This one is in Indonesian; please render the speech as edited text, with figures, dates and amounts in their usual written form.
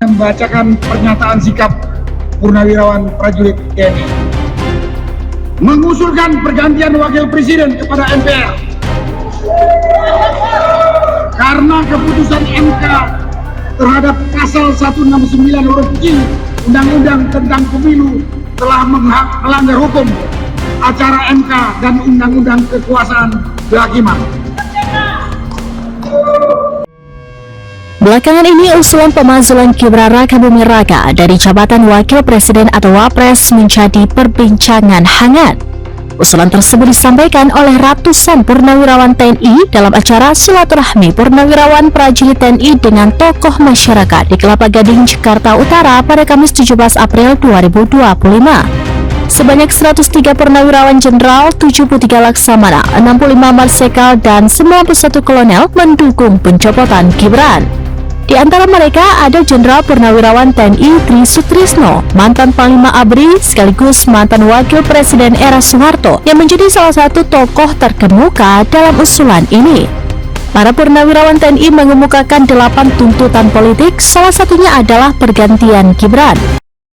membacakan pernyataan sikap Purnawirawan Prajurit TNI mengusulkan pergantian wakil presiden kepada MPR karena keputusan MK terhadap pasal 169 huruf Q Undang-Undang tentang Pemilu telah melanggar hukum acara MK dan Undang-Undang Kekuasaan Kehakiman. Belakangan ini usulan pemakzulan Gibran Rakabuming Raka dari jabatan Wakil Presiden atau Wapres menjadi perbincangan hangat. Usulan tersebut disampaikan oleh ratusan purnawirawan TNI dalam acara silaturahmi purnawirawan prajurit TNI dengan tokoh masyarakat di Kelapa Gading, Jakarta Utara pada Kamis 17 April 2025. Sebanyak 103 purnawirawan jenderal, 73 laksamana, 65 marsekal, dan 91 kolonel mendukung pencopotan Gibran. Di antara mereka ada Jenderal Purnawirawan TNI Tri Sutrisno, mantan Panglima ABRI sekaligus mantan Wakil Presiden era Soeharto yang menjadi salah satu tokoh terkemuka dalam usulan ini. Para purnawirawan TNI mengemukakan 8 tuntutan politik, salah satunya adalah pergantian Gibran.